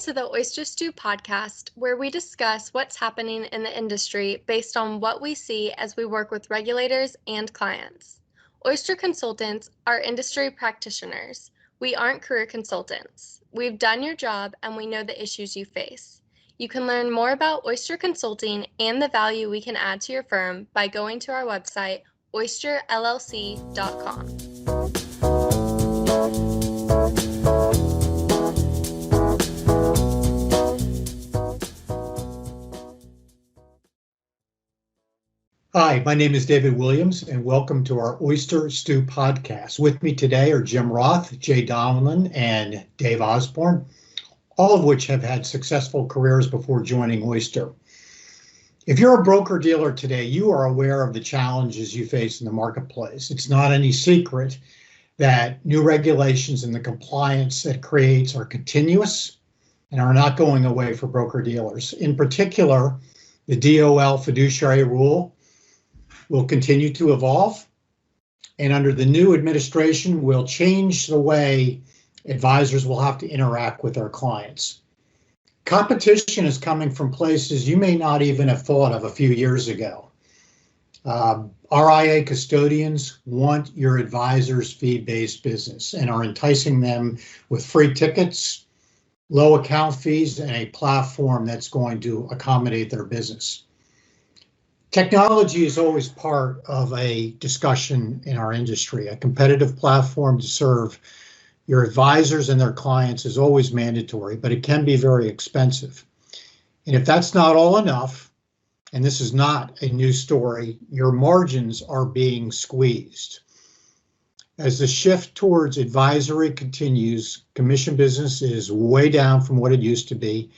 to the Oyster Stew podcast, where we discuss what's happening in the industry based on what we see as we work with regulators and clients. Oyster consultants are industry practitioners. We aren't career consultants. We've done your job and we know the issues you face. You can learn more about Oyster Consulting and the value we can add to your firm by going to our website, oysterllc.com. Hi, my name is David Williams, and welcome to our Oyster Stew podcast. With me today are Jim Roth, Jay Donlin, and Dave Osborne, all of which have had successful careers before joining Oyster. If you're a broker-dealer today, you are aware of the challenges you face in the marketplace. It's not any secret that new regulations and the compliance that creates are continuous and are not going away for broker-dealers. In particular, the DOL fiduciary rule will continue to evolve, and under the new administration will change the way advisors will have to interact with their clients. Competition is coming from places you may not even have thought of a few years ago. RIA custodians want your advisor's fee-based business and are enticing them with free tickets, low account fees, and a platform that's going to accommodate their business. Technology is always part of a discussion in our industry. A competitive platform to serve your advisors and their clients is always mandatory, but it can be very expensive. And if that's not all enough, and this is not a new story, your margins are being squeezed. As the shift towards advisory continues, commission business is way down from what it used to be.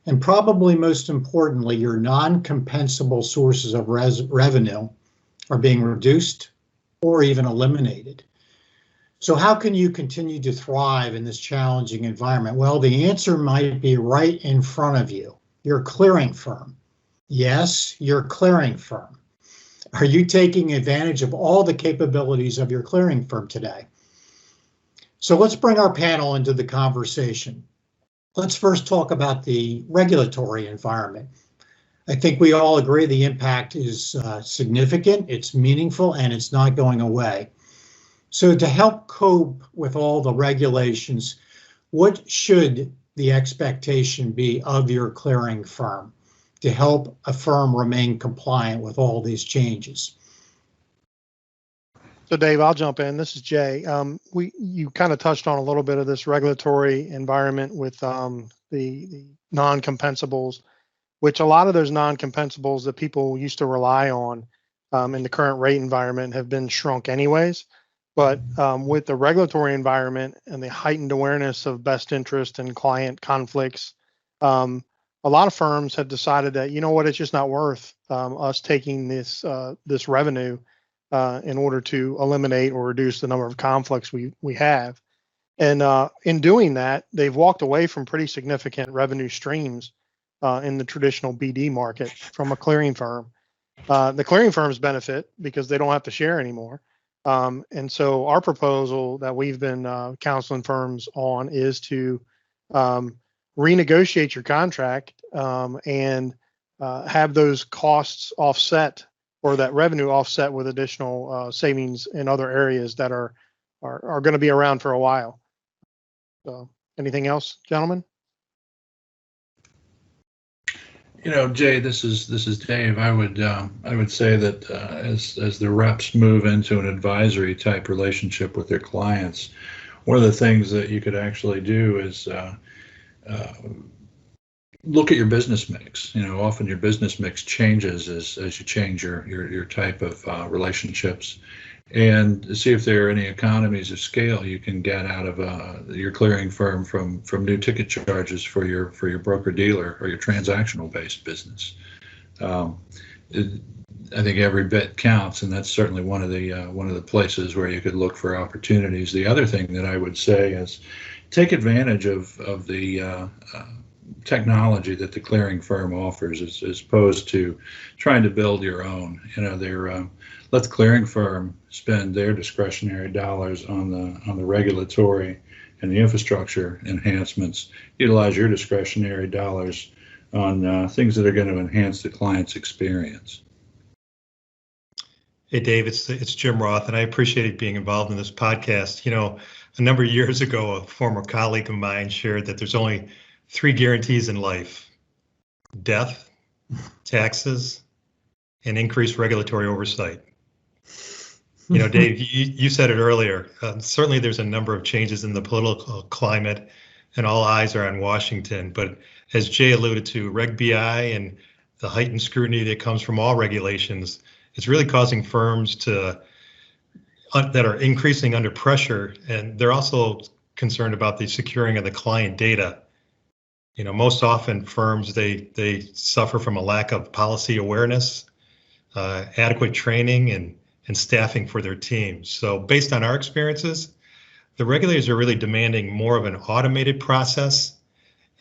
And probably most importantly, your non-compensable sources of revenue are being reduced or even eliminated. So how can you continue to thrive in this challenging environment? Well, the answer might be right in front of you, your clearing firm. Yes, your clearing firm. Are you taking advantage of all the capabilities of your clearing firm today? So let's bring our panel into the conversation. Let's first talk about the regulatory environment. I think we all agree the impact is significant, it's meaningful, and it's not going away. So to help cope with all the regulations, what should the expectation be of your clearing firm to help a firm remain compliant with all these changes? So Dave, I'll jump in. This is Jay. You kind of touched on a little bit of this regulatory environment with the non-compensables, which a lot of those non-compensables that people used to rely on in the current rate environment have been shrunk anyways. But with the regulatory environment and the heightened awareness of best interest and client conflicts, a lot of firms have decided that, you know what, it's just not worth us taking this revenue in order to eliminate or reduce the number of conflicts we have. And in doing that, they've walked away from pretty significant revenue streams in the traditional BD market from a clearing firm. The clearing firms benefit because they don't have to share anymore. And so our proposal that we've been counseling firms on is to renegotiate your contract and have those costs offset, or that revenue offset with additional savings in other areas that are going to be around for a while. So, anything else, gentlemen? You know, Jay, this is Dave. I would say that as the reps move into an advisory type relationship with their clients, one of the things that you could actually do is look at your business mix. You know, often your business mix changes as you change your type of relationships, and see if there are any economies of scale you can get out of your clearing firm from new ticket charges for your broker dealer or your transactional based business. I think every bit counts, and that's certainly one of the places where you could look for opportunities. The other thing that I would say is take advantage of the technology that the clearing firm offers, as opposed to trying to build your own. You know, let the clearing firm spend their discretionary dollars on the regulatory and the infrastructure enhancements, utilize your discretionary dollars on things that are going to enhance the client's experience. Hey, Dave, it's Jim Roth, and I appreciated being involved in this podcast. You know, a number of years ago, a former colleague of mine shared that there's only 3 guarantees in life: death, taxes, and increased regulatory oversight. You know, Dave, you said it earlier. Certainly, there's a number of changes in the political climate, and all eyes are on Washington. But as Jay alluded to, Reg BI and the heightened scrutiny that comes from all regulations, it's really causing firms that are increasing under pressure, and they're also concerned about the securing of the client data. You know, most often firms, they suffer from a lack of policy awareness, adequate training, and staffing for their teams. So based on our experiences, the regulators are really demanding more of an automated process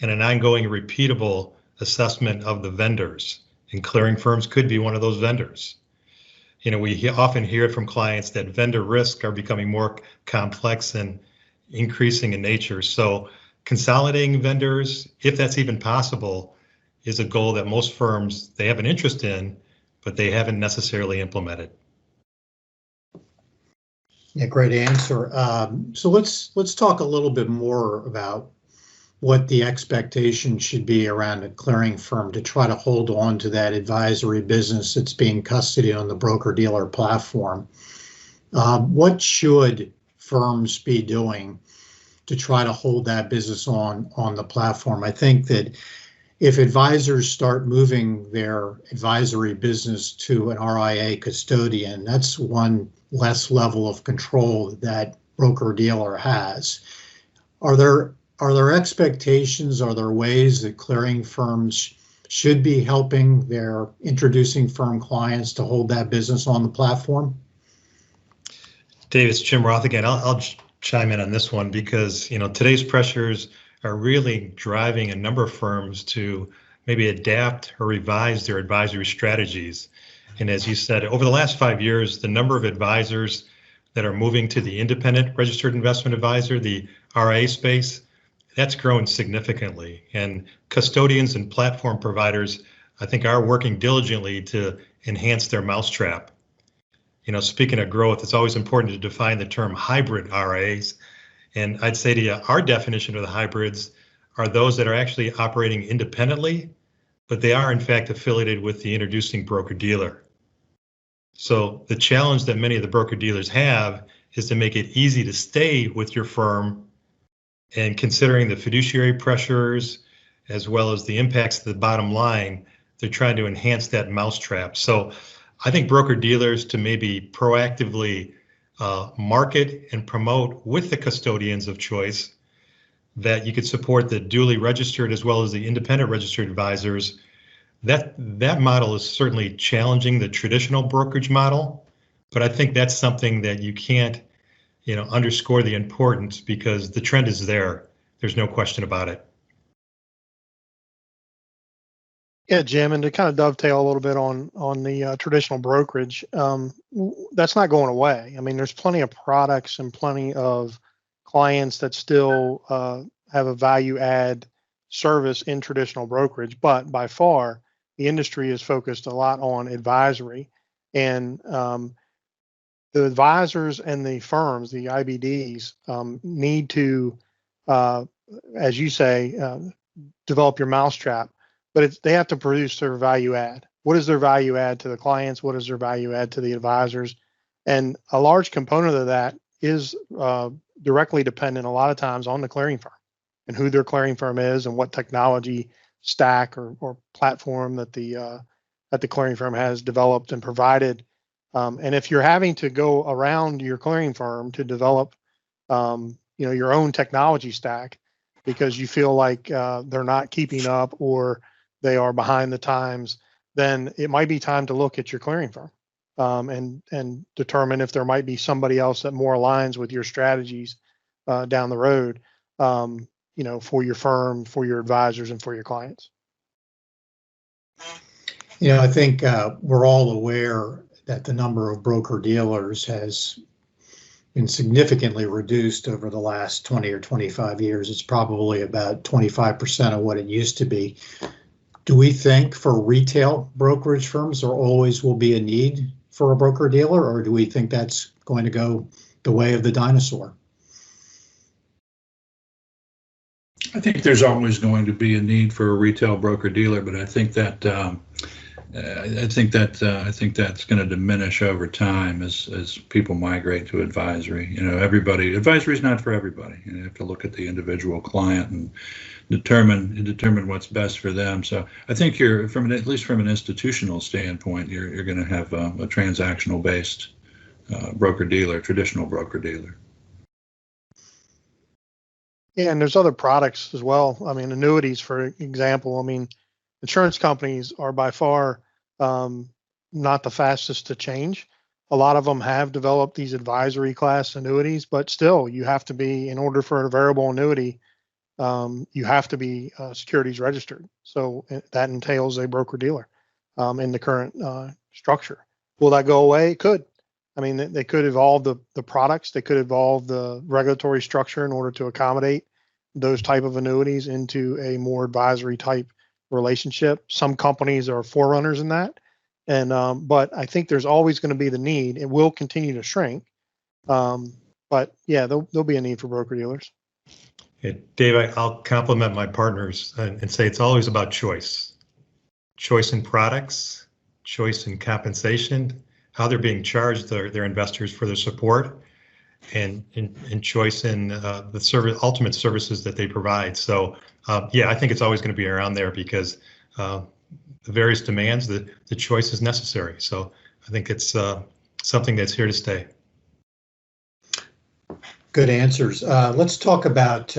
and an ongoing repeatable assessment of the vendors, and clearing firms could be one of those vendors. You know, we often hear from clients that vendor risks are becoming more complex and increasing in nature. So consolidating vendors, if that's even possible, is a goal that most firms, they have an interest in, but they haven't necessarily implemented. Yeah, great answer. So let's talk a little bit more about what the expectation should be around a clearing firm to try to hold on to that advisory business that's being custodied on the broker-dealer platform. What should firms be doing to try to hold that business on the platform? I think that if advisors start moving their advisory business to an RIA custodian, that's one less level of control that broker-dealer has. Are there expectations? Are there ways that clearing firms should be helping their introducing firm clients to hold that business on the platform? Dave, it's Jim Roth again. I'll chime in on this one because, you know, today's pressures are really driving a number of firms to maybe adapt or revise their advisory strategies. And as you said, over the last 5 years, the number of advisors that are moving to the independent registered investment advisor, the RIA space, that's grown significantly. And custodians and platform providers, I think, are working diligently to enhance their mousetrap. You know, speaking of growth, it's always important to define the term hybrid RIAs. And I'd say to you, our definition of the hybrids are those that are actually operating independently, but they are in fact affiliated with the introducing broker-dealer. So the challenge that many of the broker-dealers have is to make it easy to stay with your firm, and considering the fiduciary pressures as well as the impacts to the bottom line, they're trying to enhance that mousetrap. So I think broker-dealers to maybe proactively market and promote with the custodians of choice that you could support the duly registered as well as the independent registered advisors. That model is certainly challenging the traditional brokerage model, but I think that's something that you can't, you know, underscore the importance because the trend is there. There's no question about it. Yeah, Jim, and to kind of dovetail a little bit on the traditional brokerage, that's not going away. I mean, there's plenty of products and plenty of clients that still have a value add service in traditional brokerage, but by far the industry is focused a lot on advisory, and the advisors and the firms, the IBDs, need to, as you say, develop your mousetrap. But they have to produce their value add. What is their value add to the clients? What is their value add to the advisors? And a large component of that is directly dependent a lot of times on the clearing firm and who their clearing firm is and what technology stack or platform that the clearing firm has developed and provided. And if you're having to go around your clearing firm to develop, your own technology stack because you feel like they're not keeping up or they are behind the times, then it might be time to look at your clearing firm and determine if there might be somebody else that more aligns with your strategies down the road, for your firm, for your advisors, and for your clients. You know, I think we're all aware that the number of broker dealers has been significantly reduced over the last 20 or 25 years. It's probably about 25% of what it used to be. Do we think for retail brokerage firms there always will be a need for a broker-dealer, or do we think that's going to go the way of the dinosaur? I think there's always going to be a need for a retail broker-dealer, but I think that's going to diminish over time as people migrate to advisory. Advisory is not for everybody. You have to look at the individual client and determine what's best for them. So I think at least from an institutional standpoint, you're going to have a transactional based broker-dealer, traditional broker-dealer. Yeah, and there's other products as well. I mean, annuities, for example. I mean, insurance companies are by far not the fastest to change. A lot of them have developed these advisory class annuities, but still, you have to be, in order for a variable annuity, you have to be securities registered. So that entails a broker-dealer in the current structure. Will that go away? It could. I mean, they could evolve the products. They could evolve the regulatory structure in order to accommodate those type of annuities into a more advisory type relationship. Some companies are forerunners in that. And but I think there's always going to be the need. It will continue to shrink. But yeah, there'll be a need for broker-dealers. Yeah, Dave, I'll compliment my partners and say it's always about choice. Choice in products, choice in compensation, how they're being charged their investors for their support, and choice in the ultimate services that they provide. So yeah, I think it's always going to be around there because the various demands, the choice is necessary. So I think it's something that's here to stay. Good answers. Let's talk about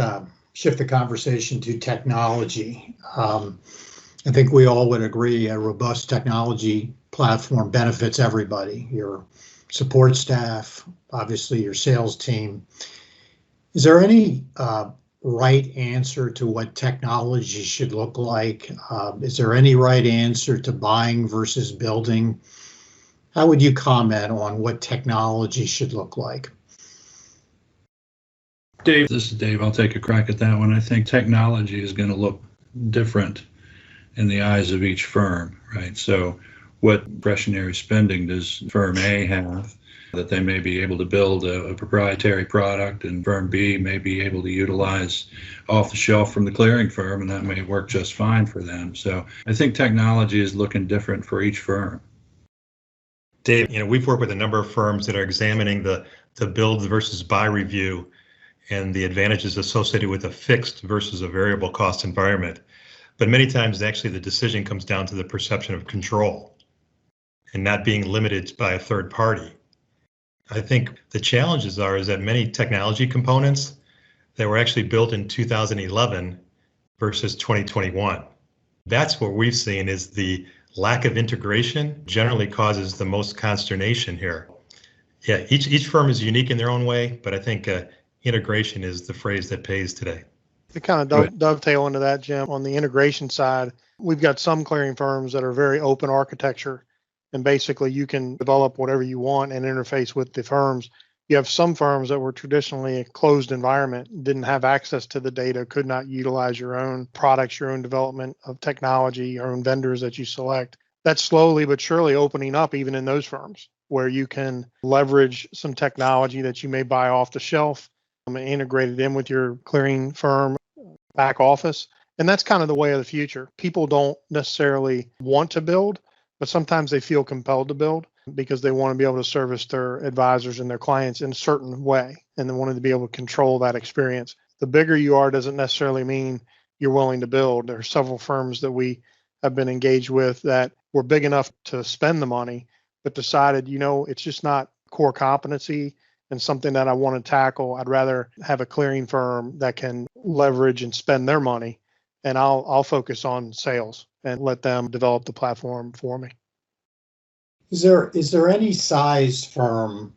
shift the conversation to technology. I think we all would agree a robust technology platform benefits everybody, your support staff, obviously your sales team. Is there any right answer to what technology should look like? Is there any right answer to buying versus building? How would you comment on what technology should look like? Dave, this is Dave. I'll take a crack at that one. I think technology is going to look different in the eyes of each firm, right? So what discretionary spending does firm A have that they may be able to build a proprietary product, and firm B may be able to utilize off the shelf from the clearing firm, and that may work just fine for them. So I think technology is looking different for each firm. Dave, we've worked with a number of firms that are examining the build versus buy review and the advantages associated with a fixed versus a variable cost environment. But many times, actually, the decision comes down to the perception of control and not being limited by a third party. I think the challenges is that many technology components that were actually built in 2011 versus 2021. That's what we've seen is the lack of integration generally causes the most consternation here. Yeah, each firm is unique in their own way, but I think integration is the phrase that pays today. To kind of dovetail into that, Jim, on the integration side, we've got some clearing firms that are very open architecture, and basically you can develop whatever you want and interface with the firms. You have some firms that were traditionally a closed environment, didn't have access to the data, could not utilize your own products, your own development of technology, your own vendors that you select. That's slowly but surely opening up even in those firms where you can leverage some technology that you may buy off the shelf and integrate it in with your clearing firm back office. And that's kind of the way of the future. People don't necessarily want to build, but sometimes they feel compelled to build because they want to be able to service their advisors and their clients in a certain way, and they wanted to be able to control that experience. The bigger you are doesn't necessarily mean you're willing to build. There are several firms that we have been engaged with that were big enough to spend the money, but decided, it's just not core competency and something that I want to tackle. I'd rather have a clearing firm that can leverage and spend their money, and I'll focus on sales and let them develop the platform for me. Is there any size firm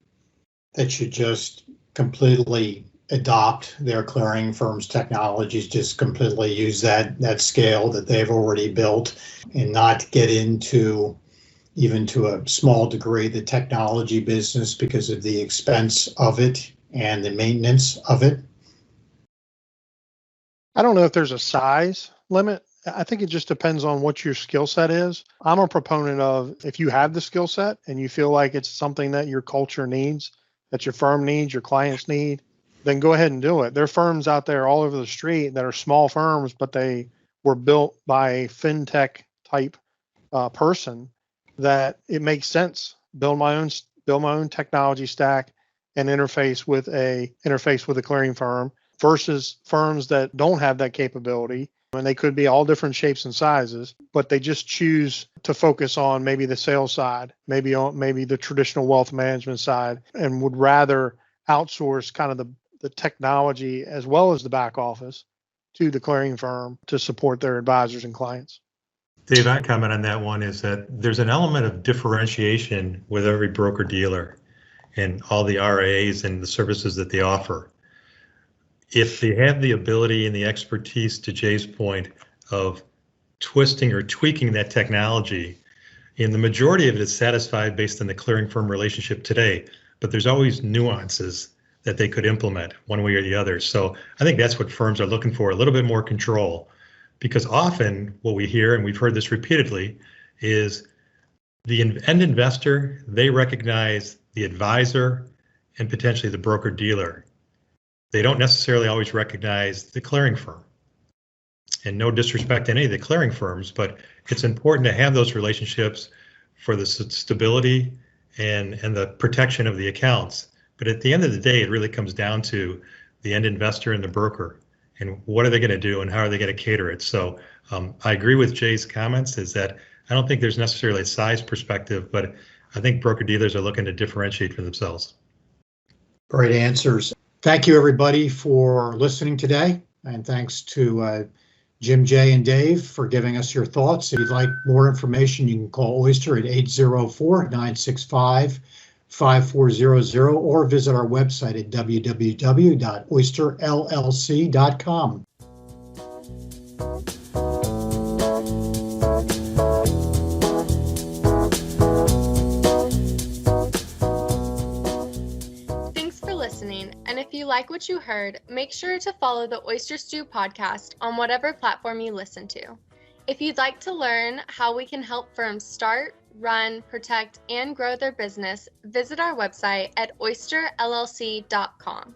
that should just completely adopt their clearing firm's technologies, just completely use that scale that they've already built and not get into even to a small degree, the technology business because of the expense of it and the maintenance of it? I don't know if there's a size limit. I think it just depends on what your skill set is. I'm a proponent of if you have the skill set and you feel like it's something that your culture needs, that your firm needs, your clients need, then go ahead and do it. There are firms out there all over the street that are small firms, but they were built by a fintech type person that it makes sense. Build my own technology stack and interface with a clearing firm versus firms that don't have that capability. And they could be all different shapes and sizes, but they just choose to focus on maybe the sales side, maybe the traditional wealth management side, and would rather outsource kind of the technology as well as the back office to the clearing firm to support their advisors and clients. Dave, my comment on that one is that there's an element of differentiation with every broker dealer and all the RIAs and the services that they offer. If they have the ability and the expertise, to Jay's point, of twisting or tweaking that technology, and the majority of it is satisfied based on the clearing firm relationship today, but there's always nuances that they could implement one way or the other. So I think that's what firms are looking for, a little bit more control, because often what we hear, and we've heard this repeatedly, is the end investor, they recognize the advisor and potentially the broker dealer. They don't necessarily always recognize the clearing firm. And no disrespect to any of the clearing firms, but it's important to have those relationships for the stability and the protection of the accounts. But at the end of the day, it really comes down to the end investor and the broker, and what are they going to do and how are they going to cater it. So I agree with Jay's comments, is that I don't think there's necessarily a size perspective, but I think broker dealers are looking to differentiate for themselves. Great answers. Thank you, everybody, for listening today. And thanks to Jim, Jay, and Dave for giving us your thoughts. If you'd like more information, you can call Oyster at 804-965-5400 or visit our website at www.oysterllc.com. And if you like what you heard, make sure to follow the Oyster Stew podcast on whatever platform you listen to. If you'd like to learn how we can help firms start, run, protect, and grow their business, visit our website at oysterllc.com.